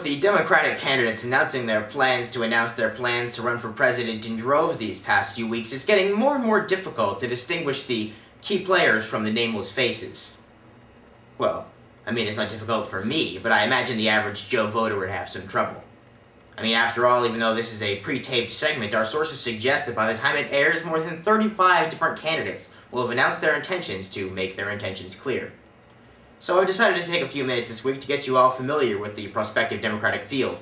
the Democratic candidates announcing their plans to run for president in droves these past few weeks, it's getting more and more difficult to distinguish the key players from the nameless faces. Well, I mean, it's not difficult for me, but I imagine the average Joe voter would have some trouble. I mean, after all, even though this is a pre-taped segment, our sources suggest that by the time it airs, more than 35 different candidates will have announced their intentions to make their intentions clear. So I decided to take a few minutes this week to get you all familiar with the prospective Democratic field.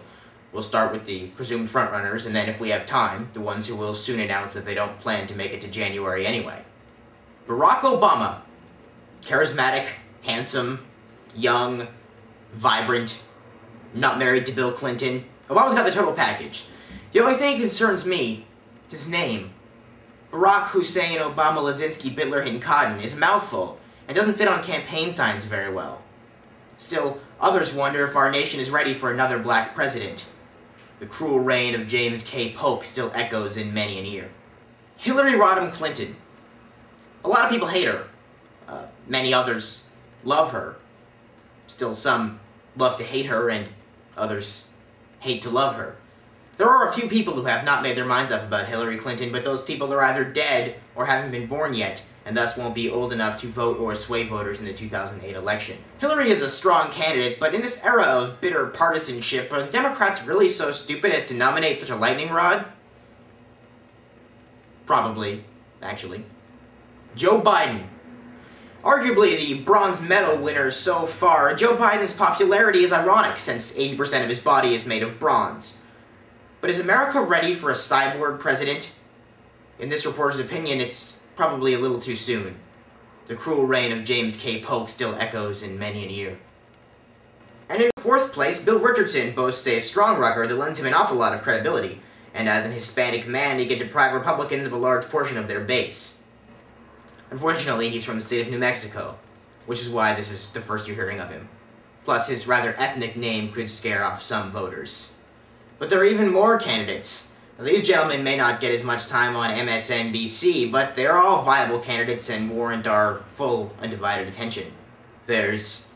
We'll start with the presumed frontrunners, and then if we have time, the ones who will soon announce that they don't plan to make it to January anyway. Barack Obama. Charismatic, handsome, young, vibrant, not married to Bill Clinton. Obama's got the total package. The only thing that concerns me, his name. Barack Hussein Obama Lazinski Bitler Hinton Cotton is a mouthful, and doesn't fit on campaign signs very well. Still, others wonder if our nation is ready for another black president. The cruel reign of James K. Polk still echoes in many an ear. Hillary Rodham Clinton. A lot of people hate her. Many others love her. Still, some love to hate her, and others hate to love her. There are a few people who have not made their minds up about Hillary Clinton, but those people are either dead or haven't been born yet, and thus won't be old enough to vote or sway voters in the 2008 election. Hillary is a strong candidate, but in this era of bitter partisanship, are the Democrats really so stupid as to nominate such a lightning rod? Probably, actually. Joe Biden. Arguably the bronze medal winner so far, Joe Biden's popularity is ironic since 80% of his body is made of bronze. But is America ready for a cyborg president? In this reporter's opinion, it's probably a little too soon. The cruel reign of James K. Polk still echoes in many an ear. And in fourth place, Bill Richardson boasts a strong record that lends him an awful lot of credibility, and as an Hispanic man, he can deprive Republicans of a large portion of their base. Unfortunately, he's from the state of New Mexico, which is why this is the first you're hearing of him. Plus, his rather ethnic name could scare off some voters. But there are even more candidates. Now, these gentlemen may not get as much time on MSNBC, but they're all viable candidates and warrant our full, undivided attention. There's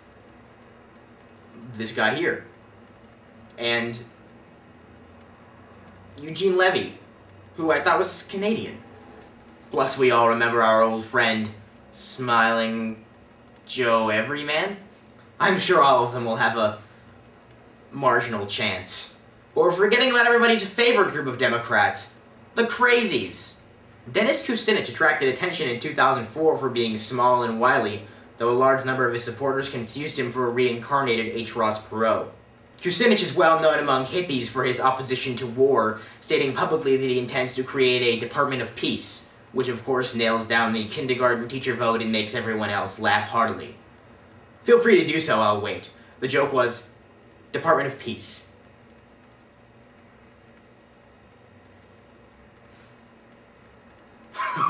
this guy here. And Eugene Levy, who I thought was Canadian. Plus, we all remember our old friend, Smiling Joe Everyman. I'm sure all of them will have a marginal chance. But we're forgetting about everybody's favorite group of Democrats, the crazies. Dennis Kucinich attracted attention in 2004 for being small and wily, though a large number of his supporters confused him for a reincarnated H. Ross Perot. Kucinich is well known among hippies for his opposition to war, stating publicly that he intends to create a Department of Peace, which of course nails down the kindergarten teacher vote and makes everyone else laugh heartily. Feel free to do so, I'll wait. The joke was, Department of Peace.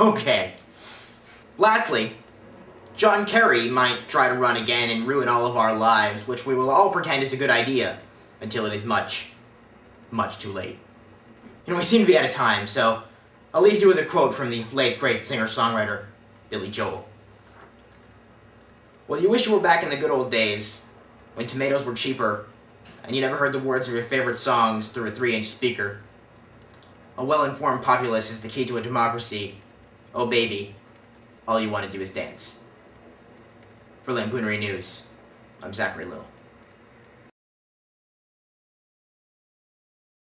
Okay. Lastly, John Kerry might try to run again and ruin all of our lives, which we will all pretend is a good idea, until it is much, much too late. You know, we seem to be out of time, so I'll leave you with a quote from the late, great singer-songwriter, Billy Joel. Well, you wish you were back in the good old days, when tomatoes were cheaper, and you never heard the words of your favorite songs through a 3-inch speaker. A well-informed populace is the key to a democracy. Oh baby, all you want to do is dance. For Lampoonary News, I'm Zachary Little.